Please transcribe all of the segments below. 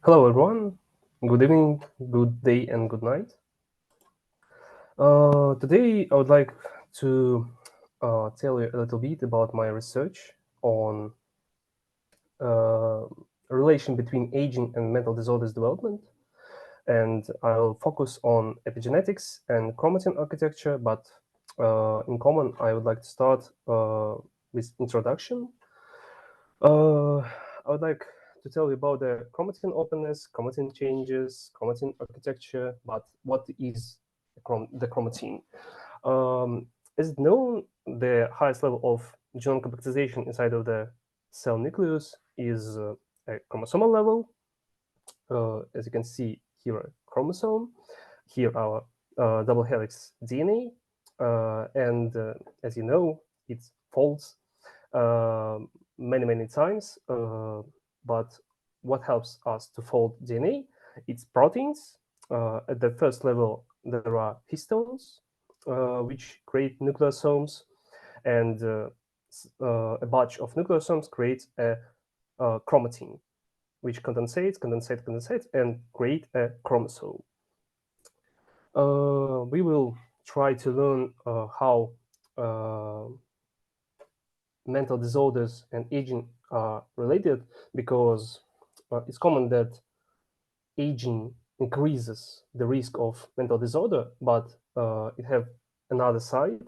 Hello, everyone. Good evening, good day, and good night. Today, I would like to tell you a little bit about my research on uh, relation between aging and mental disorders development. And I'll focus on epigenetics and chromatin architecture, but in common, I would like to start with introduction. I would like to tell you about the chromatin openness, chromatin changes, chromatin architecture, but what is the chromatin? Um, as known, the highest level of genome compactization inside of the cell nucleus is a chromosomal level. As you can see here, a chromosome. Here, our double helix DNA. And as you know, it folds many times. But what helps us to fold DNA? It's proteins. At the first level, there are histones, which create nucleosomes, and a batch of nucleosomes creates a chromatin, which condensates, and create a chromosome. We will try to learn how mental disorders and aging are related, because it's common that aging increases the risk of mental disorder, but it have another side,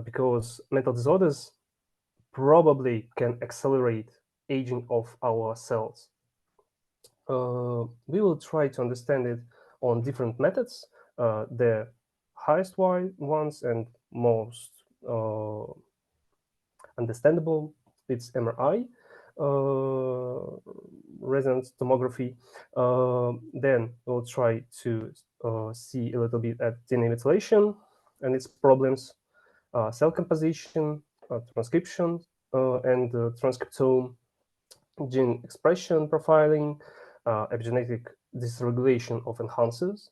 because mental disorders probably can accelerate aging of our cells. We will try to understand it on different methods. The highest ones and most understandable, it's MRI, resonance tomography. Then we'll try to see a little bit at DNA methylation and its problems, cell composition, transcription, and transcriptome, gene expression profiling, epigenetic dysregulation of enhancers,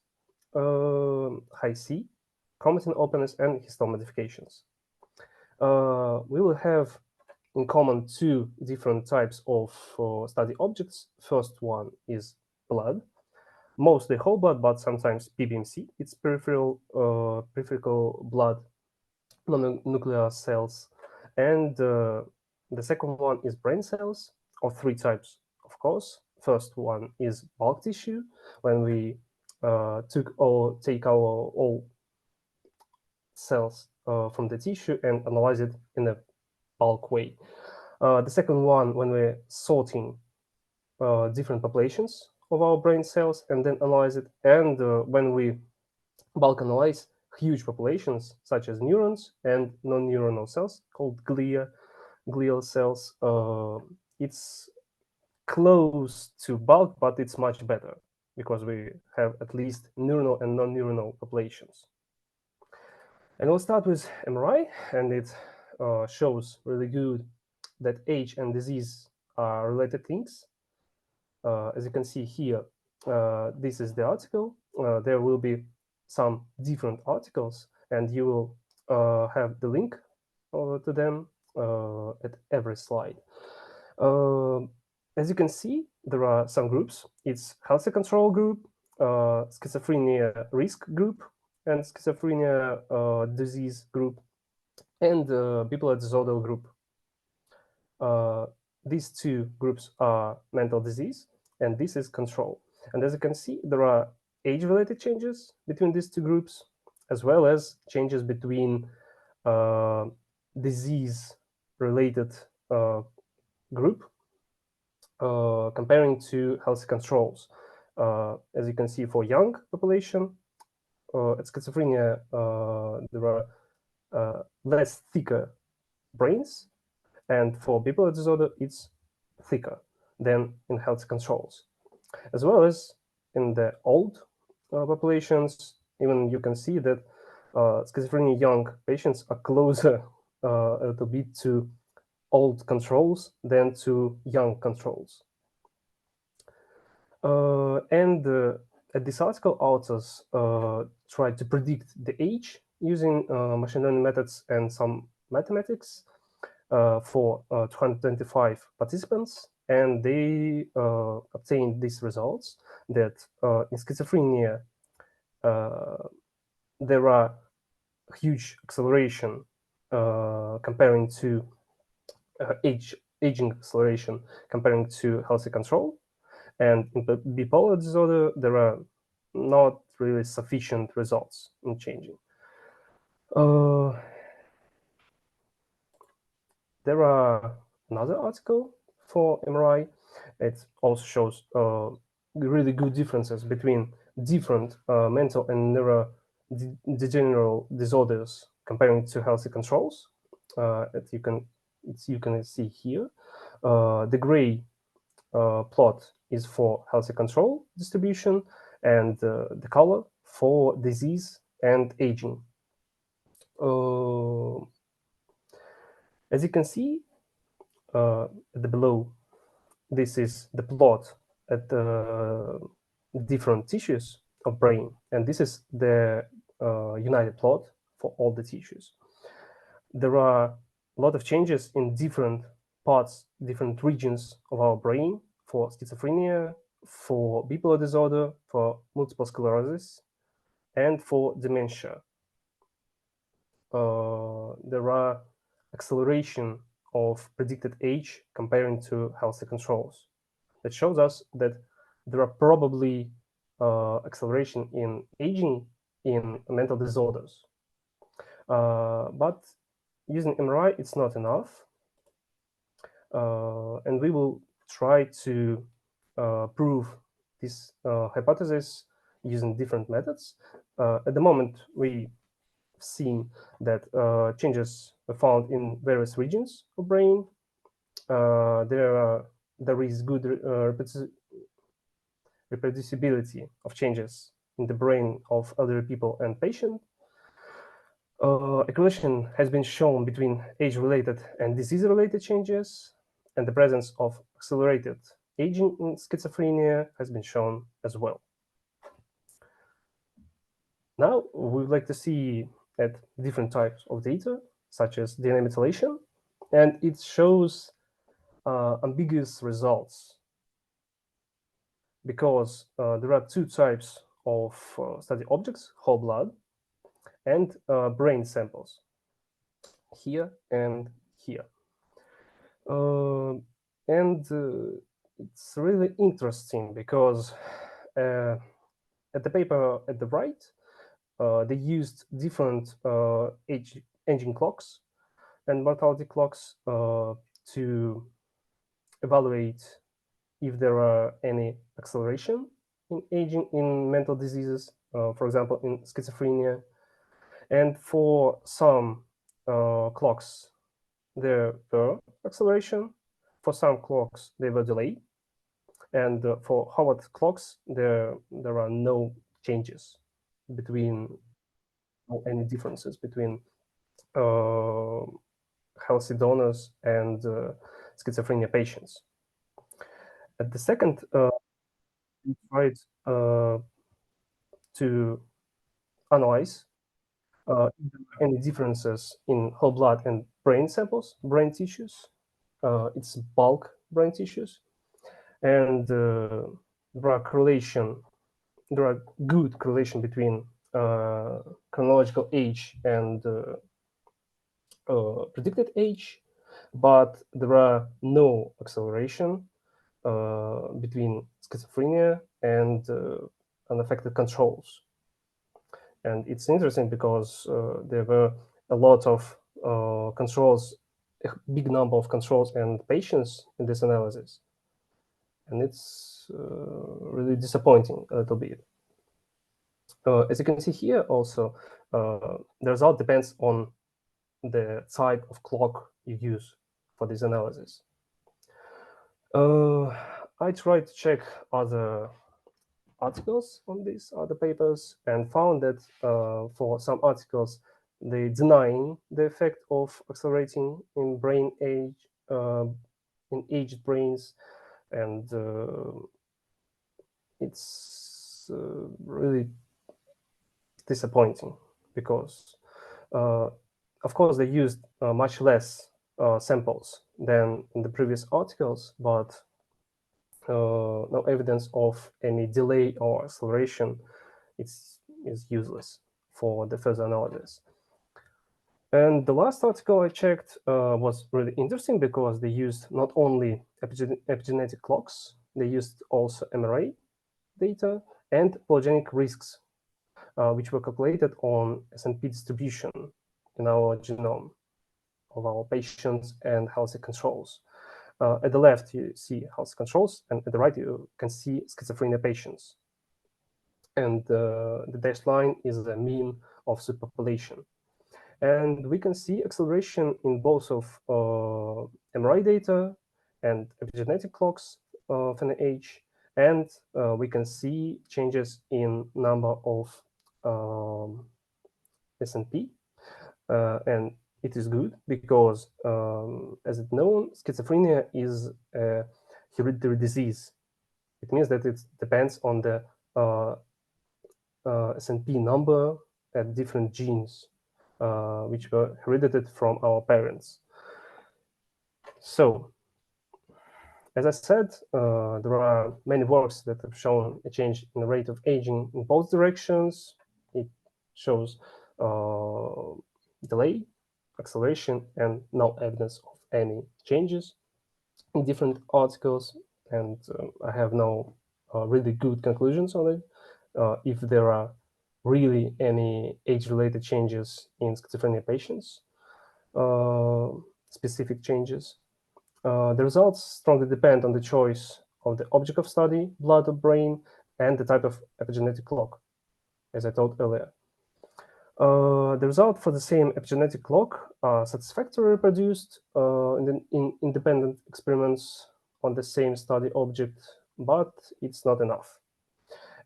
high C, chromatin openness, and histone modifications. We will have in common two different types of study objects. First one is blood, mostly whole blood, but sometimes PBMC. It's peripheral blood, mononuclear cells. And the second one is brain cells, of three types, of course. First one is bulk tissue, when we take our all cells from the tissue and analyze it in a bulk way. The second one, when we're sorting different populations of our brain cells and then analyze it. And when we bulk analyze huge populations, such as neurons and non-neuronal cells called glial cells, it's close to bulk, but it's much better because we have at least neuronal and non-neuronal populations. And we'll start with MRI, and it shows really good that age and disease are related things. As you can see here, this is the article. There will be some different articles, and you will have the link to them at every slide. As you can see, there are some groups. It's healthy control group, schizophrenia risk group, and schizophrenia disease group, and bipolar disorder group. These two groups are mental disease, and this is control. And as you can see, there are age-related changes between these two groups, as well as changes between disease-related group comparing to healthy controls. As you can see, for young population, at schizophrenia, there are less thicker brains, and for bipolar disorder, it's thicker than in healthy controls. As well as in the old populations, even you can see that schizophrenia young patients are closer a little bit to old controls than to young controls. And at this article, authors tried to predict the age using machine learning methods and some mathematics for 225 participants. and they obtained these results that in schizophrenia there are huge acceleration comparing to aging acceleration comparing to healthy control, and in bipolar disorder there are not really sufficient results in changing. There are another article for MRI. It also shows really good differences between different mental and neurodegenerative disorders comparing to healthy controls. That you can see here. The gray plot is for healthy control distribution, and the color for disease and aging. As you can see at the below, this is the plot at the different tissues of brain, and this is the united plot for all the tissues. There are a lot of changes in different parts, different regions of our brain for schizophrenia, for bipolar disorder, for multiple sclerosis, and for dementia. There are acceleration of predicted age comparing to healthy controls. That shows us that there are probably acceleration in aging in mental disorders. But using MRI, it's not enough. And we will try to prove this hypothesis using different methods. At the moment, we've seen that changes are found in various regions of brain. There is good reproducibility of changes in the brain of elderly people and patients. A correlation has been shown between age-related and disease-related changes, and the presence of accelerated aging in schizophrenia has been shown as well. Now, we would like to see at different types of data, such as DNA methylation, and it shows ambiguous results because there are two types of study objects, whole blood and brain samples, here and here. It's really interesting because at the paper at the right, they used different aging clocks and mortality clocks to evaluate if there are any acceleration in aging in mental diseases, for example, in schizophrenia. And for some clocks, there were acceleration. For some clocks, they were delayed. And for Howard clocks, there are no changes between, or any differences between healthy donors and schizophrenia patients. At the second, we tried to analyze any differences in whole blood and brain samples, brain tissues. It's bulk brain tissues, and there are good correlation between chronological age and predicted age, but there are no acceleration between schizophrenia and unaffected controls. And it's interesting because there were a lot of controls, a big number of controls and patients in this analysis. And it's really disappointing a little bit. As you can see here also, the result depends on the type of clock you use for this analysis. I tried to check other articles on these other papers and found that for some articles, they denying the effect of accelerating in brain age, in aged brains, and it's really disappointing because, of course, they used much less samples than in the previous articles, but no evidence of any delay or acceleration. Is useless for the further analysis. And the last article I checked was really interesting because they used not only epigenetic clocks, they used also MRA data and polygenic risks, which were calculated on S&P distribution in our genome of our patients and healthy controls. At the left, you see healthy controls, and at the right, you can see schizophrenia patients. And the dashed line is the mean of superpopulation. And we can see acceleration in both of MRI data and epigenetic clocks of an age, and we can see changes in number of S&P, and it is good because, as it's known, schizophrenia is a hereditary disease. It means that it depends on the S&P number at different genes, which were heredited from our parents. So, as I said, there are many works that have shown a change in the rate of aging in both directions. It shows delay, acceleration, and no evidence of any changes in different articles. And I have no really good conclusions on it. If there are really any age-related changes in schizophrenia patients, specific changes. The results strongly depend on the choice of the object of study, blood or brain, and the type of epigenetic clock, as I told earlier. The result for the same epigenetic clock are satisfactorily reproduced in independent experiments on the same study object, but it's not enough.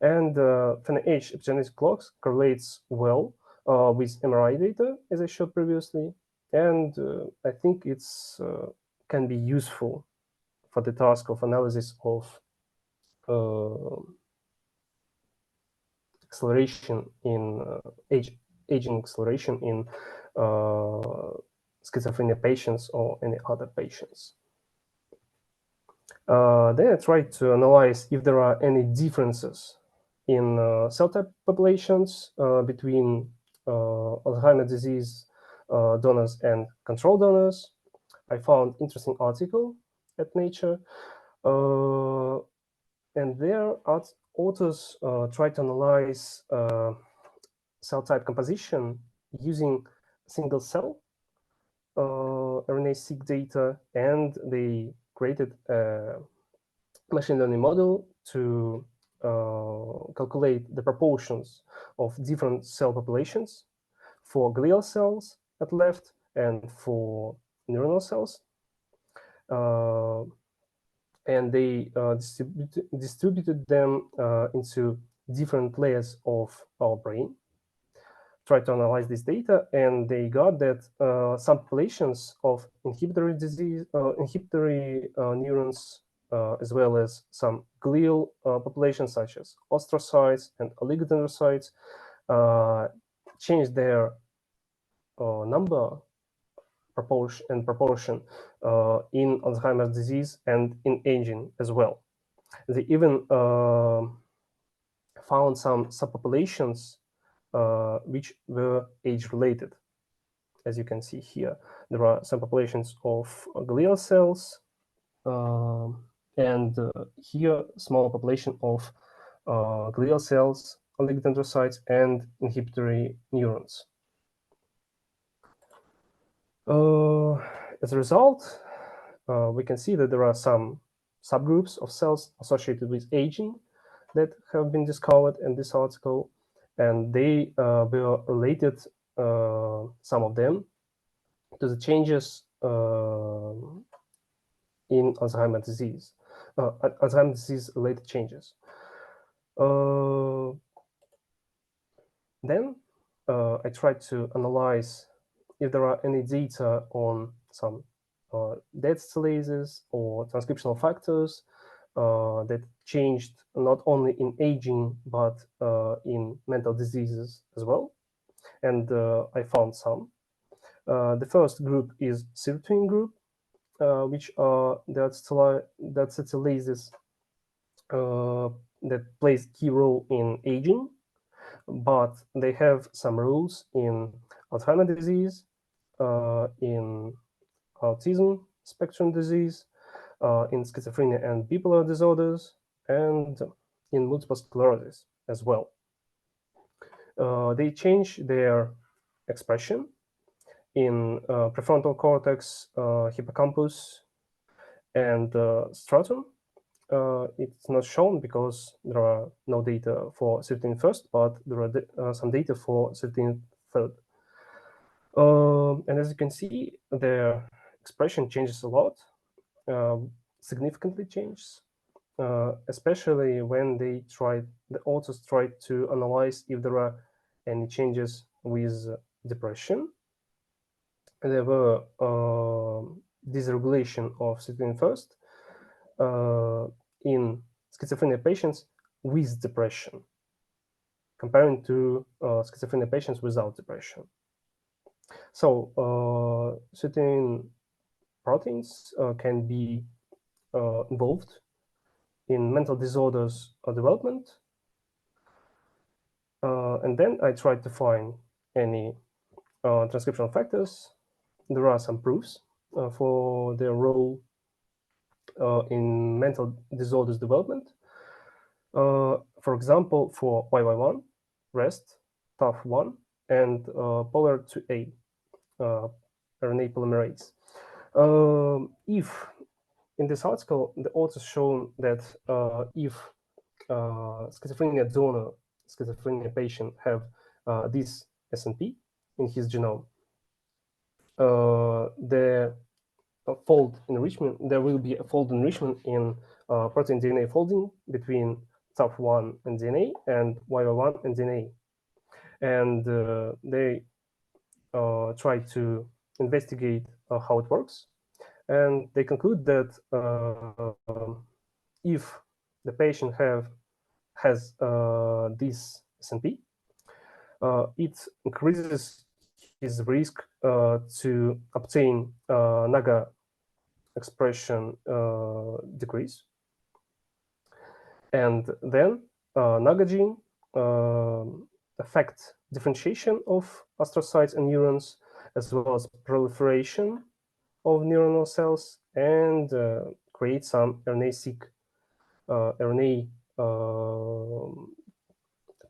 And FNH epigenetic clocks correlates well with MRI data, as I showed previously, and I think it's can be useful for the task of analysis of acceleration in aging acceleration in schizophrenia patients or any other patients. Then I tried to analyze if there are any differences in cell type populations between Alzheimer's disease donors and control donors. I found interesting article at Nature, and there authors tried to analyze cell type composition using single cell RNA-seq data, and they created a machine learning model to calculate the proportions of different cell populations for glial cells at left and for neuronal cells. And they distributed them into different layers of our brain, tried to analyze this data, and they got that some populations of inhibitory neurons, as well as some glial populations, such as astrocytes and oligodendrocytes, changed their number proportion in Alzheimer's disease and in aging as well. They even found some subpopulations which were age-related. As you can see here, there are some populations of glial cells, and here small population of glial cells, oligodendrocytes, and inhibitory neurons. As a result, we can see that there are some subgroups of cells associated with aging that have been discovered in this article, and they were related, some of them, to the changes in Alzheimer's disease, Alzheimer's disease-related changes. Then I tried to analyze if there are any data on some death stelases or transcriptional factors that changed not only in aging, but in mental diseases as well. And I found some. The first group is sirtuin group, which are death stelases that plays key role in aging, but they have some rules in Alzheimer's disease, in autism spectrum disease, in schizophrenia and bipolar disorders, and in multiple sclerosis as well. They change their expression in prefrontal cortex, hippocampus, and stratum. It's not shown because there are no data for 13 first, but there are some data for 13 third. And as you can see, their expression changes a lot, significantly changes, especially when the authors tried to analyze if there are any changes with depression. There were dysregulation of serotonin first in schizophrenia patients with depression, comparing to schizophrenia patients without depression. So certain proteins can be involved in mental disorders or development. And then I tried to find any transcriptional factors. There are some proofs for their role in mental disorders development. For example, for YY1, REST, TAF1, and polar 2A, RNA polymerase. If in this article, the authors shown that if schizophrenia donor, schizophrenia patient have this SNP in his genome, the fold enrichment, there will be a fold enrichment in protein DNA folding between TAF1 and DNA and YY1 and DNA. And they try to investigate how it works. And they conclude that if the patient has this SNP, it increases his risk to obtain NAGA expression decrease. And then NAGA gene affects differentiation of astrocytes and neurons, as well as proliferation of neuronal cells, and create some RNA-seq RNA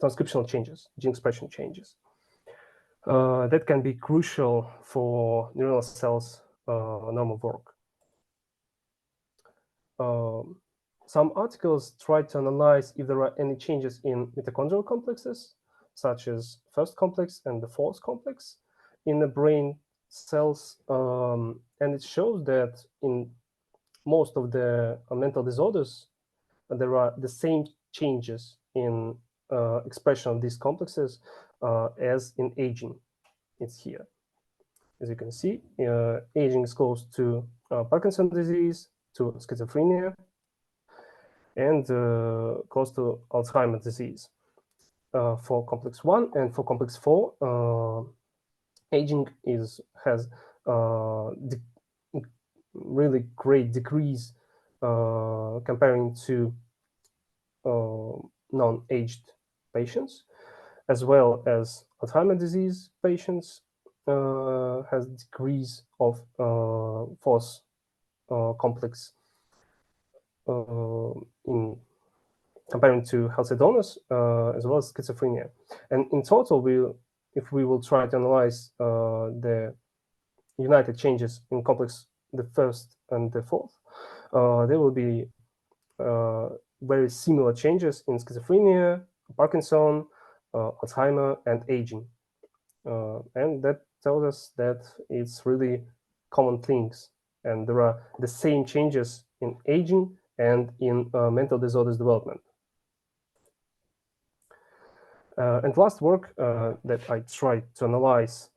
transcriptional changes, gene expression changes. That can be crucial for neuronal cells' normal work. Some articles try to analyze if there are any changes in mitochondrial complexes, such as first complex and the fourth complex in the brain cells. And it shows that in most of the mental disorders, there are the same changes in expression of these complexes as in aging. It's here. As you can see, aging is close to Parkinson's disease, to schizophrenia, and close to Alzheimer's disease. For complex 1 and for complex 4, aging has really great decrease comparing to non-aged patients, as well as Alzheimer's disease patients has decrease of fourth complex in comparing to healthy donors, as well as schizophrenia. And in total, if we will try to analyze the united changes in complex the first and the fourth, there will be very similar changes in schizophrenia, Parkinson, Alzheimer, and aging. And that tells us that it's really common things. And there are the same changes in aging and in mental disorders development. And last work that I tried to analyze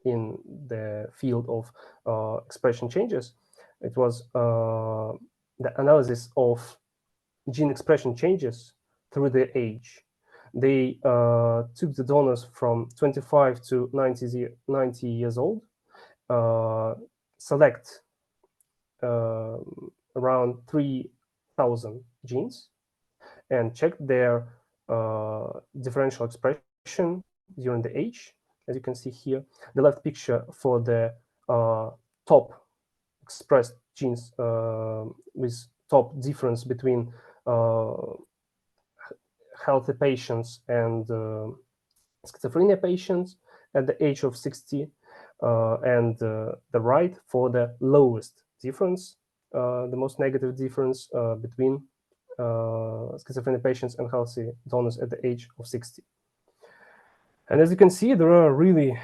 in the field of expression changes, it was the analysis of gene expression changes through their age. They took the donors from 25 to 90 years old, select around 3,000 genes and checked their differential expression during the age. As you can see here, the left picture for the top expressed genes with top difference between healthy patients and schizophrenia patients at the age of 60, and the right for the lowest difference, the most negative difference between schizophrenia patients and healthy donors at the age of 60. And as you can see, there are really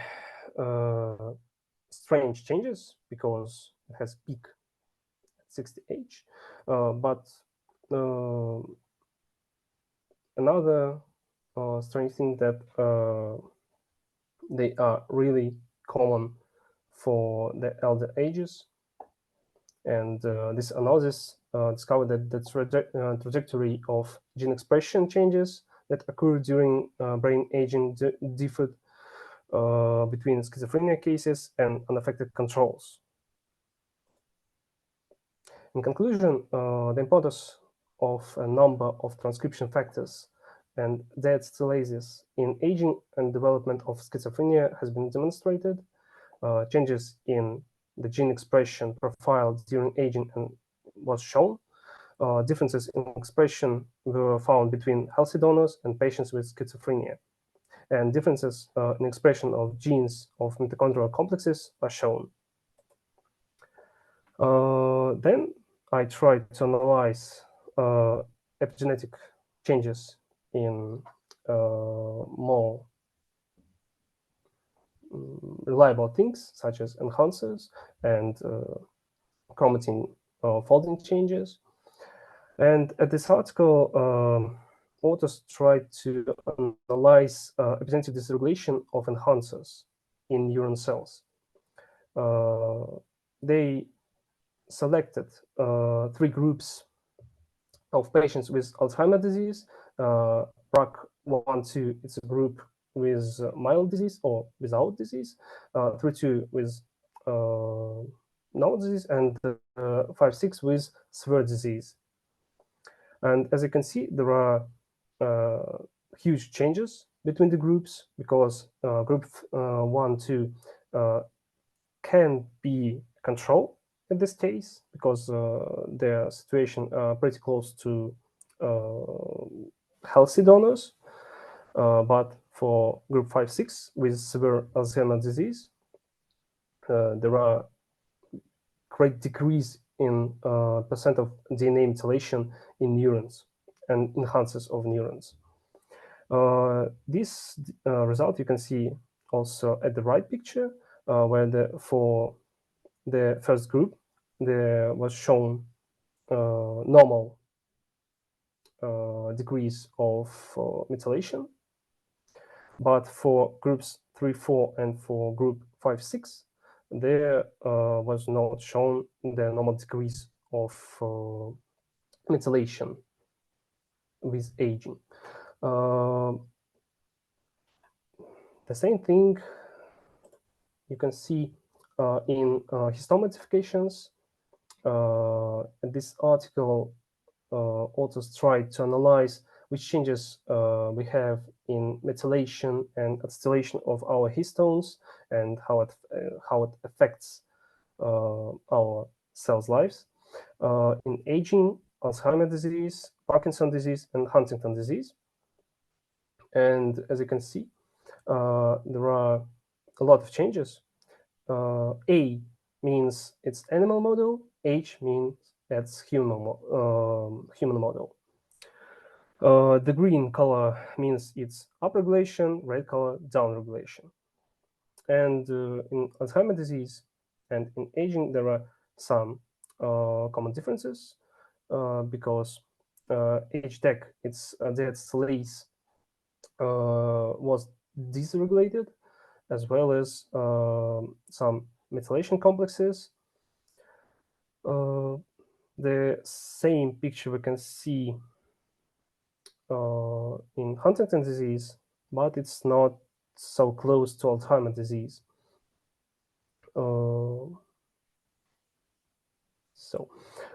strange changes because it has peak at 60 age, but another strange thing that they are really common for the elder ages, and this analysis discovered that the trajectory of gene expression changes that occur during brain aging differed between schizophrenia cases and unaffected controls. In conclusion, the importance of a number of transcription factors and dead stellases in aging and development of schizophrenia has been demonstrated. Changes in the gene expression profile during aging was shown. Differences in expression were found between healthy donors and patients with schizophrenia. And differences in expression of genes of mitochondrial complexes are shown. Then I tried to analyze epigenetic changes in more reliable things such as enhancers and chromatin folding changes. And at this article, authors tried to analyze epigenetic dysregulation of enhancers in neuron cells. They selected 3 groups of patients with Alzheimer's disease. BRCA1/2, it's a group with mild disease or without disease, 3/2 with no disease, and 5/6 with severe disease. And as you can see, there are huge changes between the groups because group 1/2 can be controlled in this case because their situation are pretty close to healthy donors. But for group 5/6 with severe Alzheimer's disease, there are great decrease in percent of DNA methylation in neurons and enhancers of neurons. This result you can see also at the right picture, where for the first group there was shown normal decrease of methylation, but for groups 3/4 and for group 5/6 there was not shown the normal decrease of methylation with aging. The same thing you can see in histone modifications. This article authors tried to analyze which changes we have in methylation and acetylation of our histones and how it affects our cells' lives in aging, Alzheimer's disease, Parkinson's disease, and Huntington disease. And as you can see, there are a lot of changes. A means it's animal model, H means that's human model. The green color means it's upregulation, red color downregulation. And in Alzheimer's disease and in aging, there are some common differences because HDEC, it's dead stellase, was dysregulated, as well as some methylation complexes. The same picture we can see in Huntington disease, but it's not so close to Alzheimer's disease.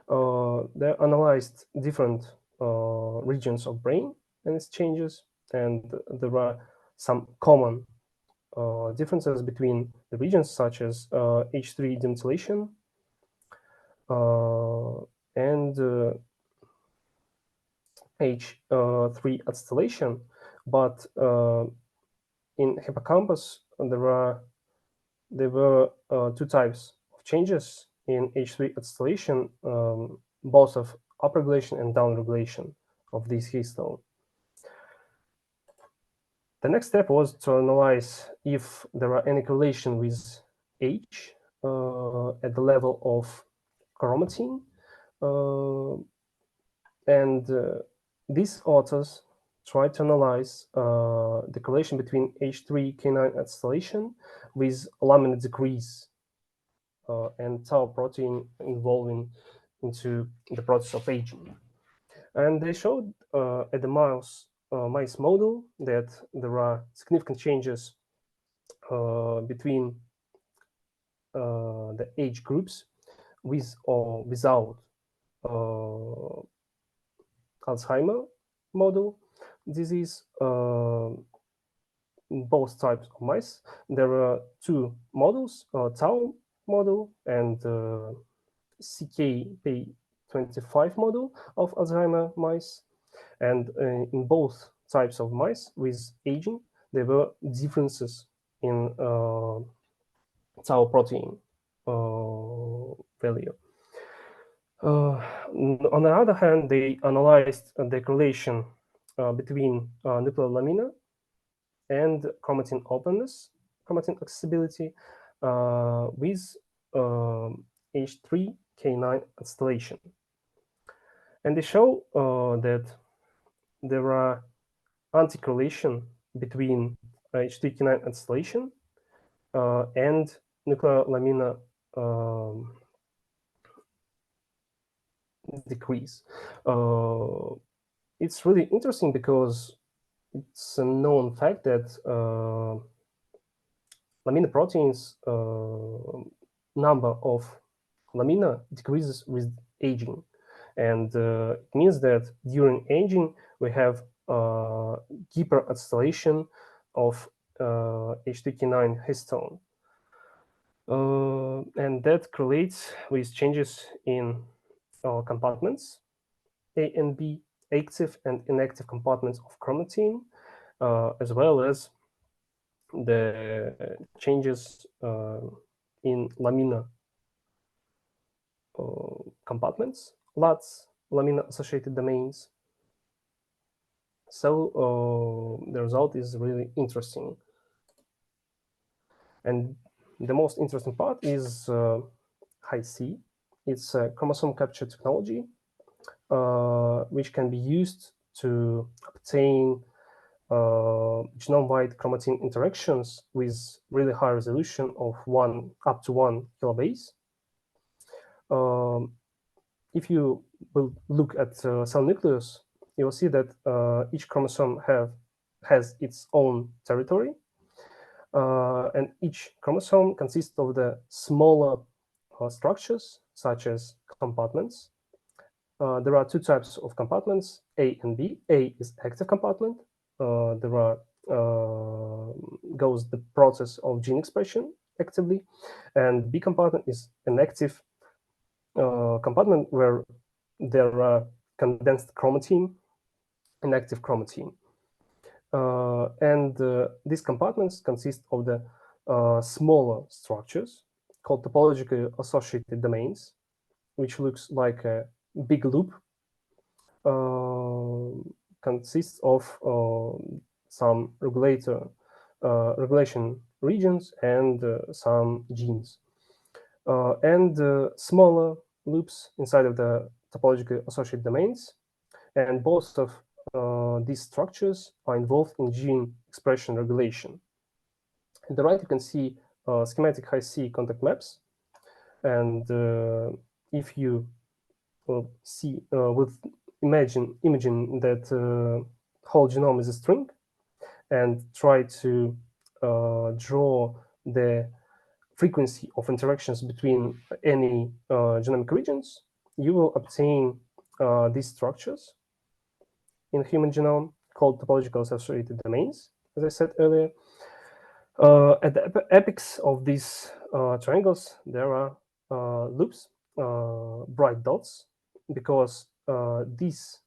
They analyzed different regions of brain and its changes, and there are some common differences between the regions, such as H3 demethylation and H3 acetylation, but in hippocampus there were two types of changes in H3 acetylation, both of upregulation and downregulation of this histone. The next step was to analyze if there are any correlation with age at the level of chromatin, and these authors tried to analyze the correlation between H3K9 acetylation with lamina decrease and tau protein involving into the process of aging. And they showed at the mice model that there are significant changes between the age groups with or without Alzheimer model disease in both types of mice. There are two models, tau model and CKP25 model of Alzheimer mice. And in both types of mice with aging, there were differences in tau protein value. On the other hand, they analyzed the correlation between nuclear lamina and chromatin openness, chromatin accessibility with H3K9 acetylation. And they show that there are anti-correlation between H3K9 acetylation and nuclear lamina decrease. It's really interesting because it's a known fact that lamina proteins number of lamina decreases with aging, and it means that during aging we have hyperacetylation of H3K9 histone, and that correlates with changes in compartments A and B, active and inactive compartments of chromatin, as well as the changes in lamina compartments, LADs, lamina-associated domains. So the result is really interesting. And the most interesting part is Hi-C. It's a chromosome capture technology, which can be used to obtain genome-wide chromatin interactions with really high resolution of up to 1 kilobase. If you will look at cell nucleus, you will see that each chromosome has its own territory, and each chromosome consists of the smaller structures, such as compartments. There are two types of compartments, A and B. A is active compartment. There goes the process of gene expression actively, and B compartment is an active compartment where there are condensed chromatin and active chromatin. And these compartments consist of the smaller structures called topologically associated domains, which looks like a big loop, consists of some regulation regions and some genes. And smaller loops inside of the topologically associated domains. And both of these structures are involved in gene expression regulation. On the right, you can see schematic Hi-C contact maps. And if you imagine that whole genome is a string and try to draw the frequency of interactions between any genomic regions, you will obtain these structures in human genome called topological associated domains, as I said earlier. At the apex of these triangles, there are loops, bright dots, because this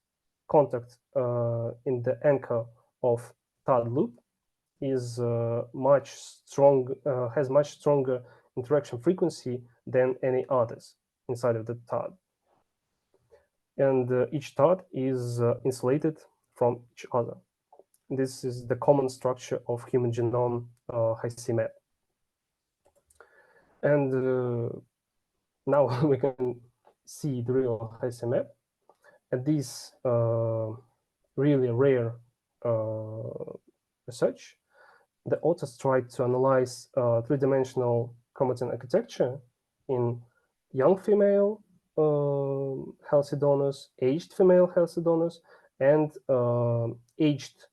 contact in the anchor of TAD loop is much strong, has much stronger interaction frequency than any others inside of the TAD. And each TAD is insulated from each other. This is the common structure of human genome Hi-C map. And now we can see the real Hi-C map. And this really rare research, the authors tried to analyze three-dimensional chromatin architecture in young female healthy donors, aged female healthy donors, and aged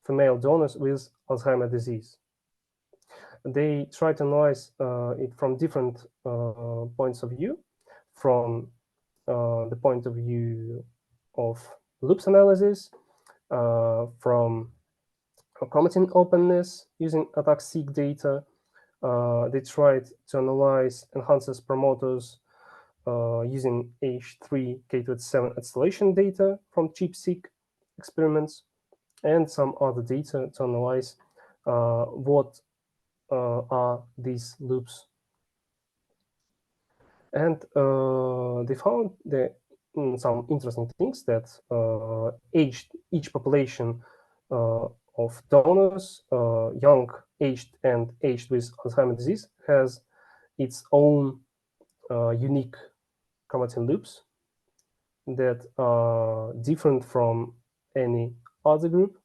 female donors with Alzheimer's disease. They try to analyze it from different points of view, from the point of view of loops analysis, from chromatin openness using ATAC-seq data. They tried to analyze enhancers promoters using H3K27 acetylation data from ChIP-seq experiments, and some other data to analyze what are these loops. And they found some interesting things, that each population of donors, young, aged, and aged with Alzheimer's disease, has its own unique chromatin loops that are different from any other group.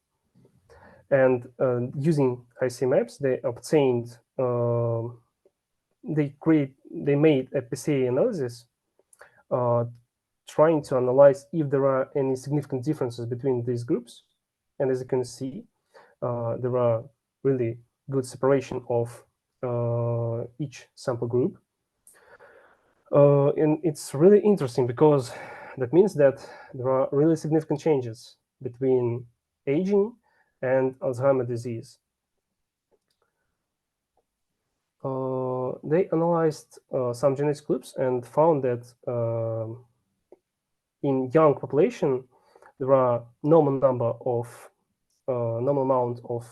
And using Hi-C maps, they obtained, they made a PCA analysis trying to analyze if there are any significant differences between these groups. And as you can see, there are really good separation of each sample group. And it's really interesting, because that means that there are really significant changes between aging and Alzheimer's disease. They analyzed some genetic groups and found that in young population, there are normal amount of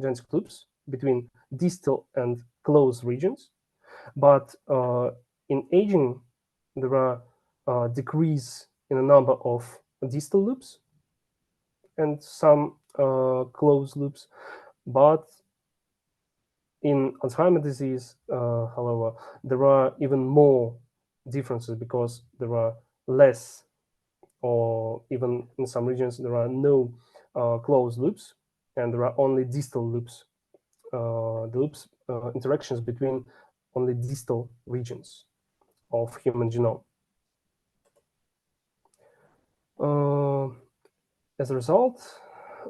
genetic loops between distal and close regions, but in aging, there are decrease in a number of distal loops and some closed loops. But in Alzheimer's disease, however, there are even more differences, because there are less, or even in some regions, there are no closed loops, and there are only distal loops. The loops interactions between only distal regions of human genome. As a result,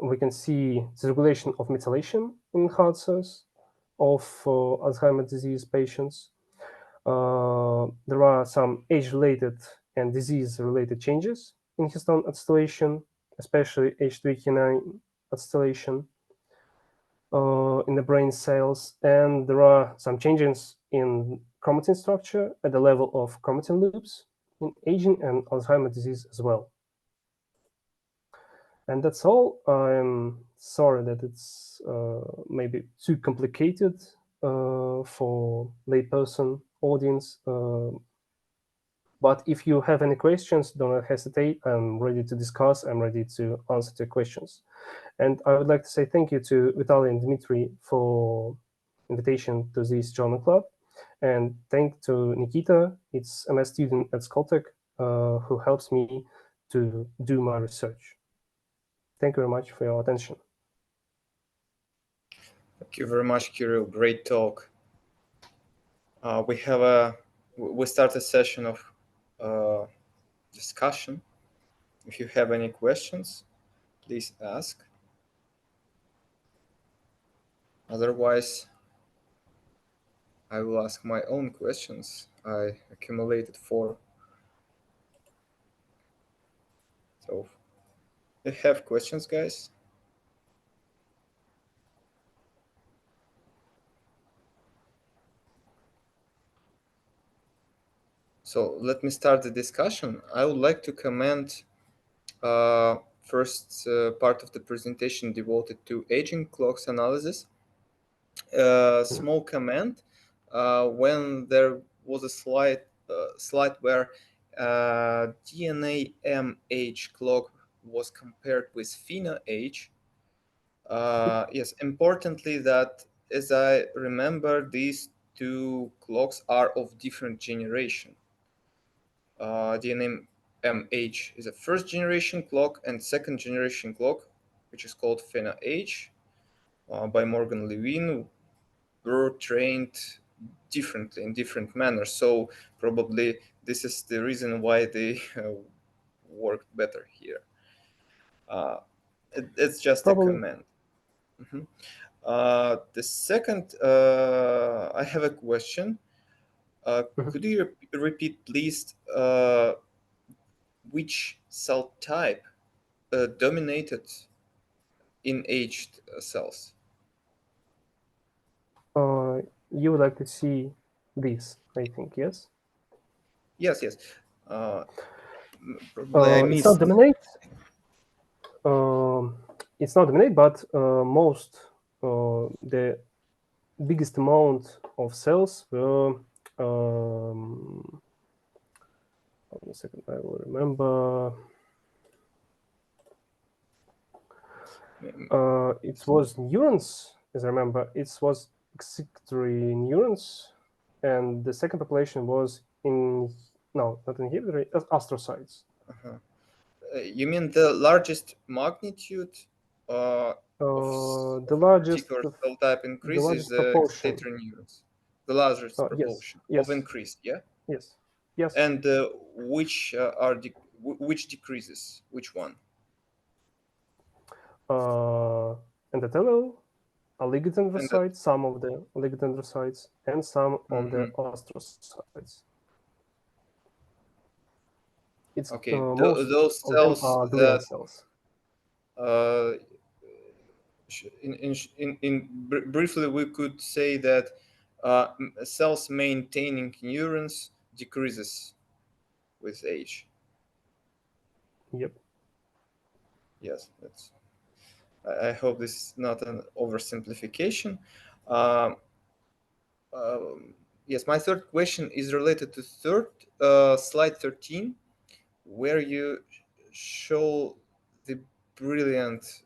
we can see the regulation of methylation in heart cells of Alzheimer's disease patients. There are some age-related and disease-related changes in histone acetylation, especially H3K9 acetylation in the brain cells. And there are some changes in chromatin structure at the level of chromatin loops in aging and Alzheimer's disease as well. And that's all. I'm sorry that it's maybe too complicated for layperson audience. But if you have any questions, don't hesitate. I'm ready to discuss. I'm ready to answer your questions. And I would like to say thank you to Vitaly and Dmitry for invitation to this journal club. And thank to Nikita, it's a MS student at Skoltech, who helps me to do my research. Thank you very much for your attention. Thank you very much, Kirill. Great talk. We start a session of discussion. If you have any questions, please ask. Otherwise, I will ask my own questions. I accumulated 4 So, you have questions, guys? So let me start the discussion. I would like to comment first part of the presentation devoted to aging clocks analysis. Small comment. When there was a slide where DNA MH clock was compared with FINA age. Yes, importantly that, as I remember, these two clocks are of different generation. DNA MH is a first generation clock, and second generation clock, which is called FINA age, by Morgan Levine, were trained differently in different manners. So probably this is the reason why they worked better here. It's just Probably. a comment. The second, I have a question. Could you repeat, please, which cell type dominated in aged cells? You would like to see this, I think, yes? Yes. Probably I It's not missed. dominate. It's not dominate, but the biggest amount of cells were. Hold on a second, I will remember. It was neurons, as I remember. It was excitatory neurons, and the second population was not inhibitory, astrocytes. You mean the largest magnitude of The largest, particular cell type the increase is largest the proportion. excitatory neurons? The largest Yes, proportion of yes, increase, yeah? yes, yes. And which which decreases? Which one? Endothelial, oligodendrocytes, some of the oligodendrocytes, and some of the astrocytes. It's Okay, most those of them cells are glial that cells. briefly we could say that cells maintaining neurons decreases with age. Yep. Yes, that's. I hope this is not an oversimplification. Yes, my third question is related to slide 13, where you show the brilliant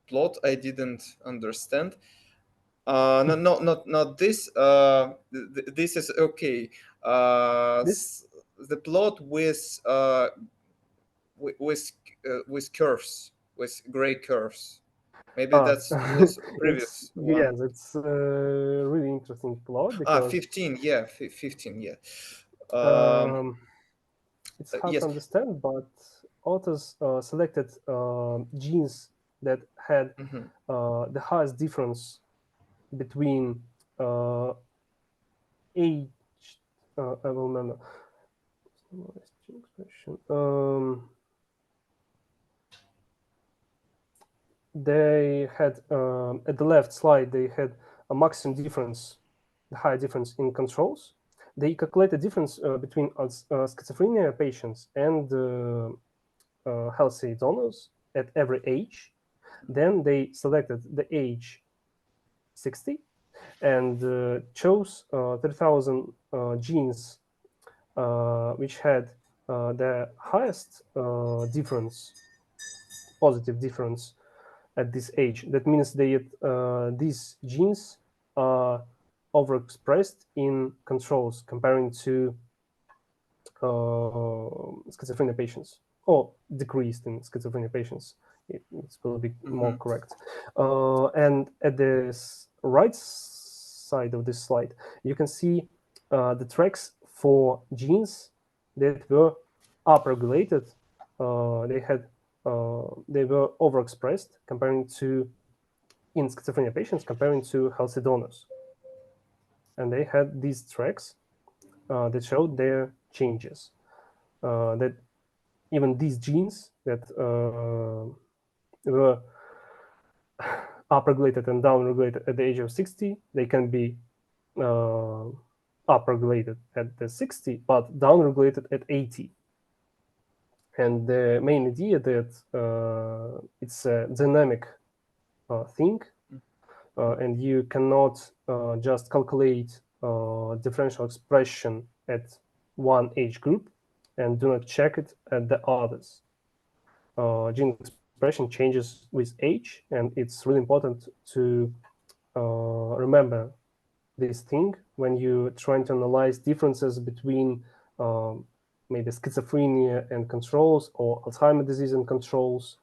plot I didn't understand. Not this. This is okay. The plot with with curves, with gray curves. Maybe that's was previous one. It's a really interesting plot because 15. Yeah, 15. Yeah. it's hard to Yes. understand, but authors selected genes that had the highest difference between age. I will remember. They had at the left slide. They had a maximum difference, the high difference in controls. They calculated difference between schizophrenia patients and healthy donors at every age. Then they selected the age 60 and chose 30,000 genes which had the highest difference, positive difference at this age. That means these genes are overexpressed in controls comparing to schizophrenia patients, or decreased in schizophrenia patients. It will be more correct. And at the right side of this slide, you can see the tracks for genes that were upregulated. They were overexpressed in schizophrenia patients comparing to healthy donors. And they had these tracks that showed their changes. That even these genes that were upregulated and downregulated at the age of 60, they can be upregulated at the 60, but downregulated at 80. And the main idea that it's a dynamic thing, and you cannot just calculate differential expression at one age group and do not check it at the others. Gene expression changes with age, and it's really important to remember this thing when you're trying to analyze differences between maybe schizophrenia and controls or Alzheimer's disease and controls.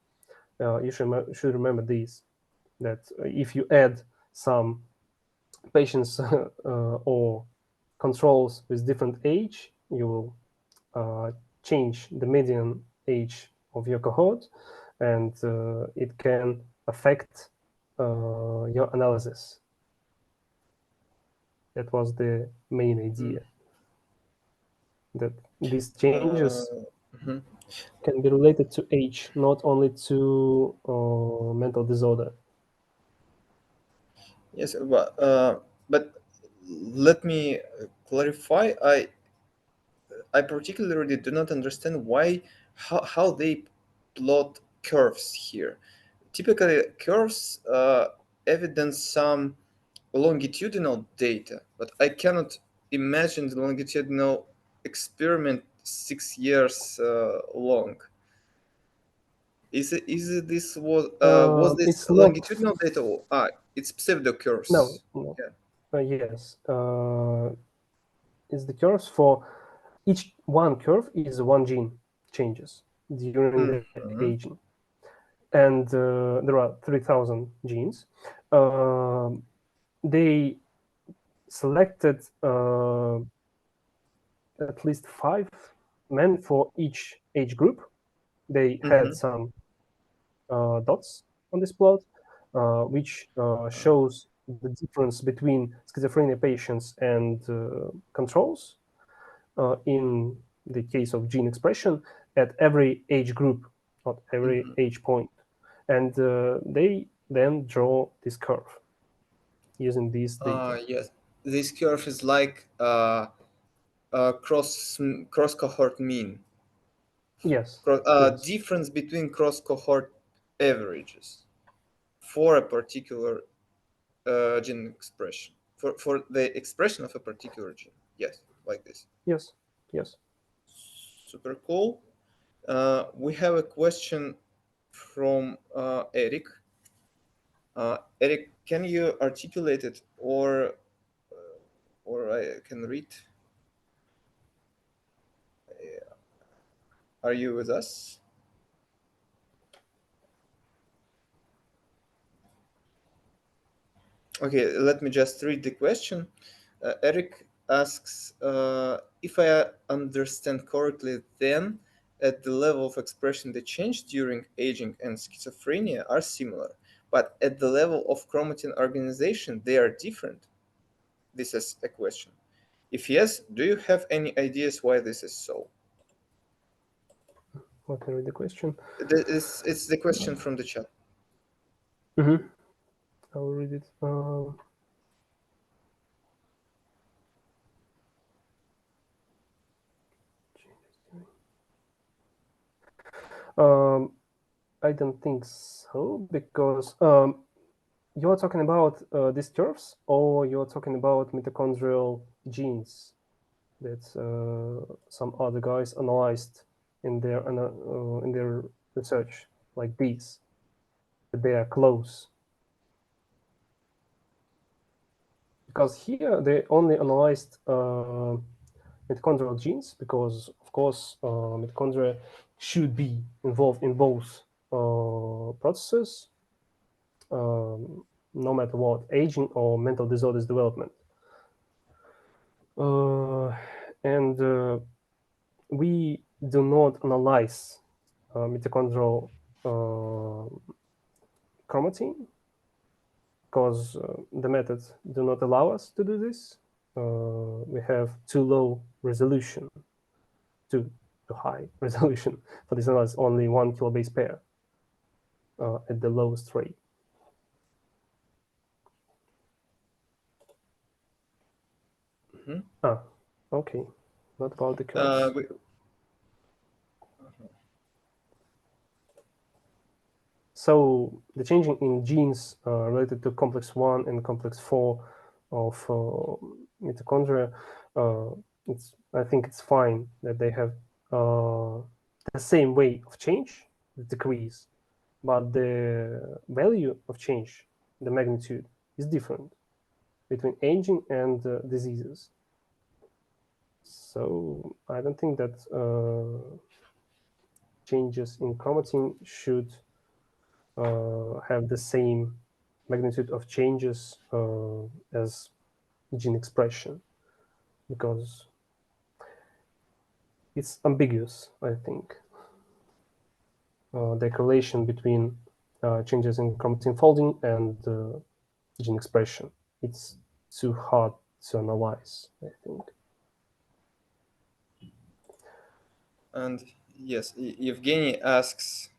You should remember this, that if you add some patients or controls with different age, you will change the median age of your cohort, and it can affect your analysis. That was the main idea, that these changes can be related to age, not only to mental disorder. Yes, but let me clarify. I particularly do not understand how they plot curves here. Typically, curves evidence some longitudinal data, but I cannot imagine the longitudinal experiment 6 years long. Is this was this It's not. longitudinal data? It's pseudo No, curves. no. Yeah. Yes, it's the curves for each one curve is one gene changes during the aging, and there are 3,000 genes. They selected at least 5 men for each age group. They had some dots on this plot, which shows the difference between schizophrenia patients and controls in the case of gene expression at every age group, not every age point. And they then draw this curve using these data. Yes, this curve is like cross cohort mean. Yes, yes, Difference between cross cohort averages for a particular gene expression, for the expression of a particular gene. Yes, like this. yes, yes. Super cool. We have a question from Eric. Eric, can you articulate it, or I can read? Are you with us? Okay, let me just read the question. Eric asks, if I understand correctly, then at the level of expression, the change during aging and schizophrenia are similar, but at the level of chromatin organization, they are different. This is a question. If yes, do you have any ideas why this is so? What can I read the question? It's the question from the chat. Mm-hmm. I'll read it. I don't think so, because you're talking about these curves, or you're talking about mitochondrial genes that some other guys analyzed in their research, like these, that they are close. Because here they only analyzed mitochondrial genes, because of course mitochondria should be involved in both processes, no matter what, aging or mental disorders development. And we do not analyze mitochondrial chromatin, because the methods do not allow us to do this. We have too low resolution to to high resolution for this analysis, only 1 kilobase pair at the lowest rate. Okay, what about the curves? So the changing in genes related to complex 1 and complex 4 of mitochondria, I think it's fine that they have the same way of change, the decrease, but the value of change, the magnitude, is different between aging and diseases. So I don't think that changes in chromatin should have the same magnitude of changes as gene expression, because it's ambiguous, I think. The correlation between changes in chromatin folding and gene expression, it's too hard to analyze, I think. And yes, Evgeny asks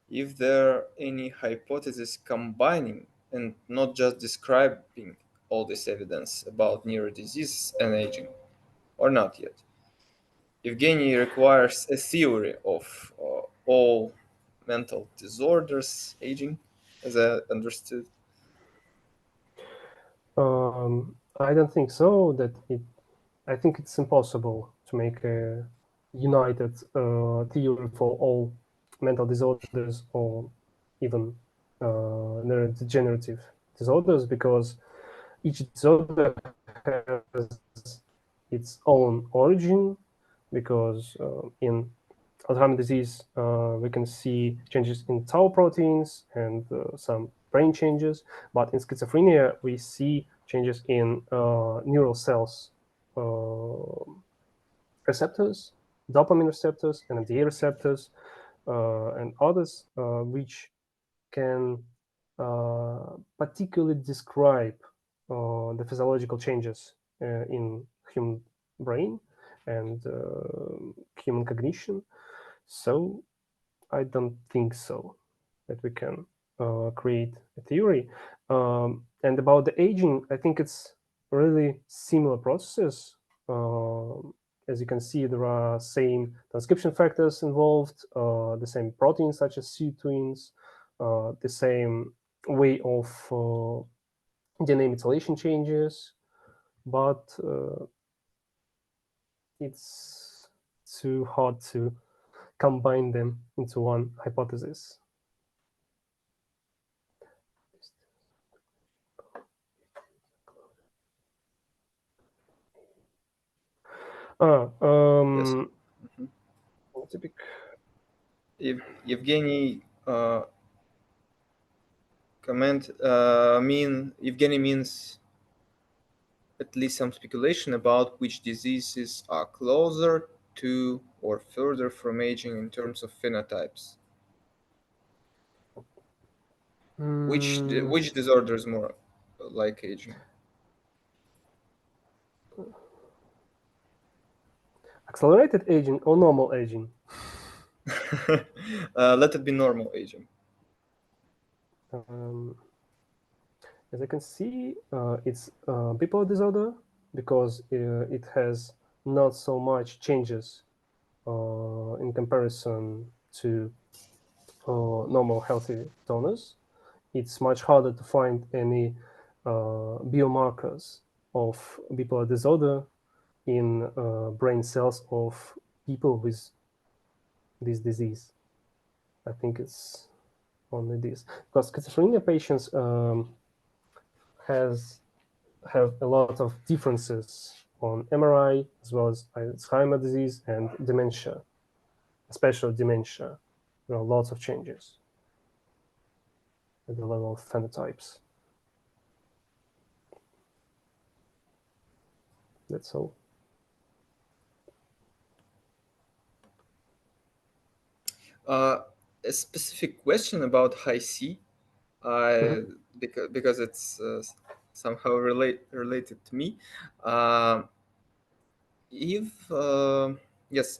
if there are any hypotheses combining and not just describing all this evidence about neurodisease and aging, or not yet. Evgeny requires a theory of all mental disorders, aging, as I understood. I don't think so. I think it's impossible to make a united theory for all mental disorders or even neurodegenerative disorders, because each disorder has its own origin. Because in Alzheimer's disease, we can see changes in tau proteins and some brain changes, but in schizophrenia, we see changes in neural cells receptors, dopamine receptors, NMDA receptors, and others, which can particularly describe the physiological changes in human brain and human cognition. So I don't think so that we can create a theory. And about the aging, I think it's really similar processes. As you can see, there are same transcription factors involved, the same proteins such as C-twins, the same way of DNA methylation changes, but it's too hard to combine them into one hypothesis. Yes. Evgeny comment Evgeny means at least some speculation about which diseases are closer to or further from aging in terms of phenotypes. Which disorder is more like aging? Accelerated aging or normal aging? Let it be normal aging. As I can see, it's bipolar disorder because it has not so much changes in comparison to normal healthy donors. It's much harder to find any biomarkers of bipolar disorder in brain cells of people with this disease. I think it's only this, because schizophrenia patients have a lot of differences on MRI, as well as Alzheimer's disease and dementia, especially dementia. There are lots of changes at the level of phenotypes. That's all. A specific question about high C, because it's somehow related to me. if yes,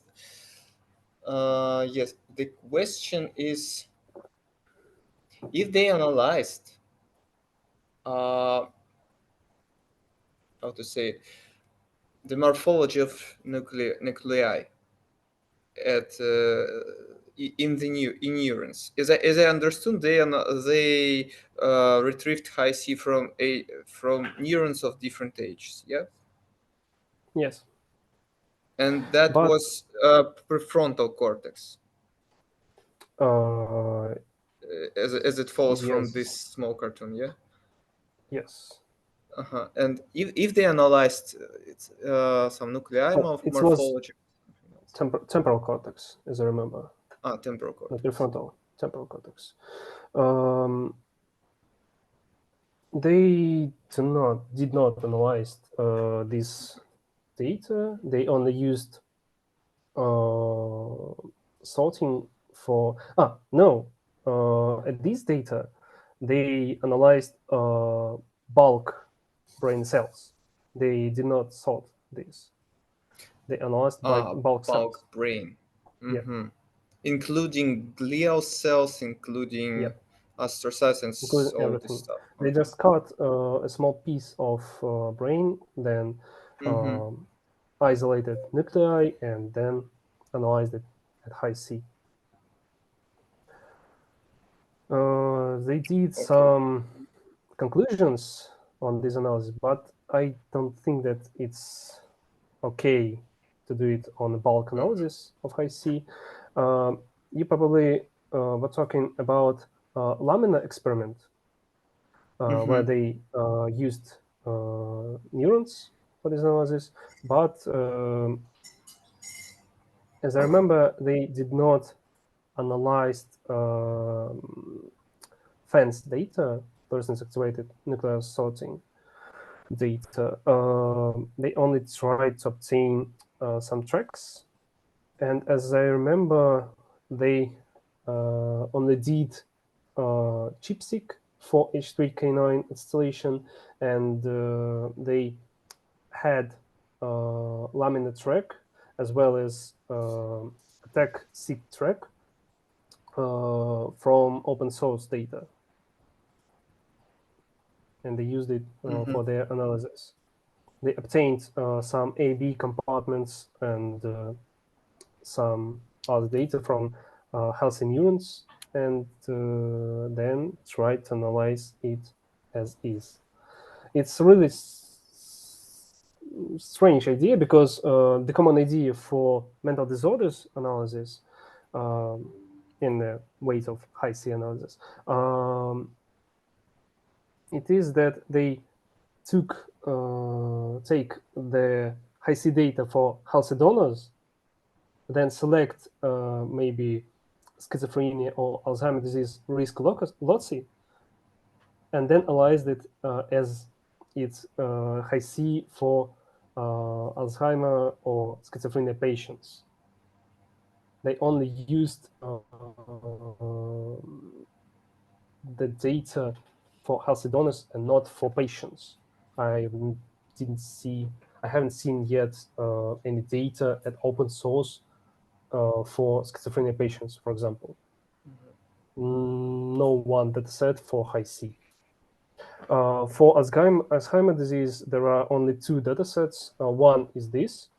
yes, the question is if they analyzed uh, how to say it, the morphology of nuclei at in the in neurons. As I understood, they retrieved high C from neurons of different ages. Yeah, Yes, and that but was prefrontal cortex, uh, as it follows from this yes, small cartoon. Yeah. yes. Uh-huh. And if they analyzed some nuclei It was morphology, something else. temporal cortex, as I remember, Temporal not cortex. prefrontal, temporal cortex. Um, they did not analyze this data. They only used uh, sorting for no. At this data, they analyzed bulk brain cells. They did not sort this. They analyzed by bulk Bulk cells. brain. Yeah, Mm-hmm. Including glial cells, yeah, including astrocytes and including all this everything. stuff. They Uh-huh. just cut a small piece of brain, then Mm-hmm. um, isolated nuclei, and then analyzed it at high C. They did Okay. some conclusions on this analysis, but I don't think that it's okay to do it on a bulk Mm-hmm. analysis of high C. You probably were talking about lamina experiment, where Mm-hmm. they used neurons for this analysis, but as I remember, they did not analyze FANS data, person's activated nuclear sorting data. They only tried to obtain some tracks, and as I remember, they only did ChIP-seq for H3K9 installation, and they had laminar track as well as attack seq track from open source data, and they used it Mm-hmm. for their analysis. They obtained some A/B compartments and some other data from healthy neurons, and then tried to analyze it as is. It's really strange idea because the common idea for mental disorders analysis in the weight of high C analysis, it is that they take the high C data for healthy donors, then select maybe schizophrenia or Alzheimer's disease risk loci, and then analyze it as it's high C for Alzheimer or schizophrenia patients. They only used the data for healthy donors and not for patients. I didn't see, I haven't seen yet any data at open source for schizophrenia patients, for example. No one that said for high C. For Alzheimer disease, there are only two datasets. One is this,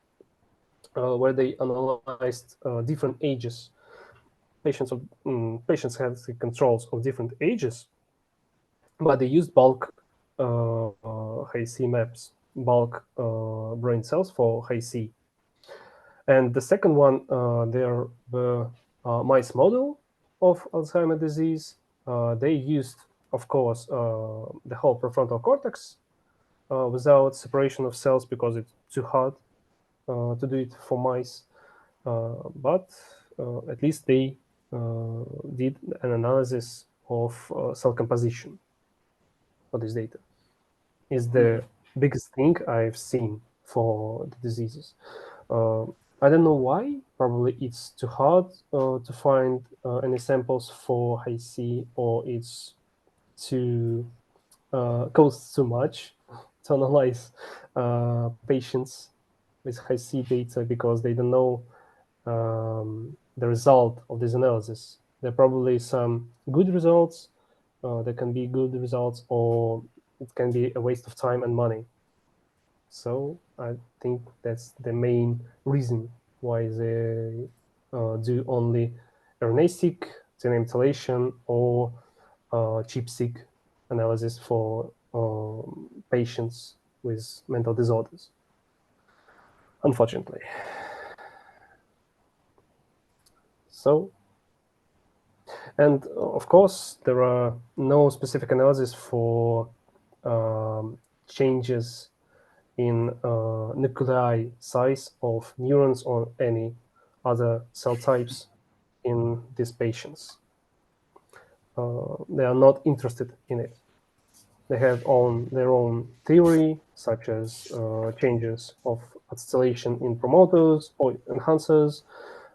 where they analyzed different ages. Patients have the controls of different ages, but they used bulk high C maps, bulk brain cells for high C. And the second one, there were mice model of Alzheimer's disease. They used, of course, the whole prefrontal cortex without separation of cells because it's too hard to do it for mice. But at least they did an analysis of cell composition for this data. Is the biggest thing I've seen for the diseases. I don't know why. Probably it's too hard to find any samples for high C, or it's too costs too much to analyze patients with high-C data because they don't know the result of this analysis. There are probably some good results. There can be good results, or it can be a waste of time and money. So I think that's the main reason why they do only RNA-seq, DNA methylation, or ChIP-seq analysis for patients with mental disorders, unfortunately. So, and of course, there are no specific analysis for changes in nuclei size of neurons or any other cell types in these patients. They are not interested in it. They have their own theory, such as changes of acetylation in promoters or enhancers,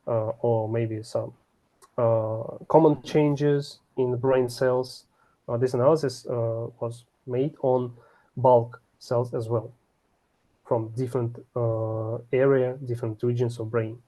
or maybe some common changes in brain cells. This analysis was made on bulk cells as well, from different different regions of brain.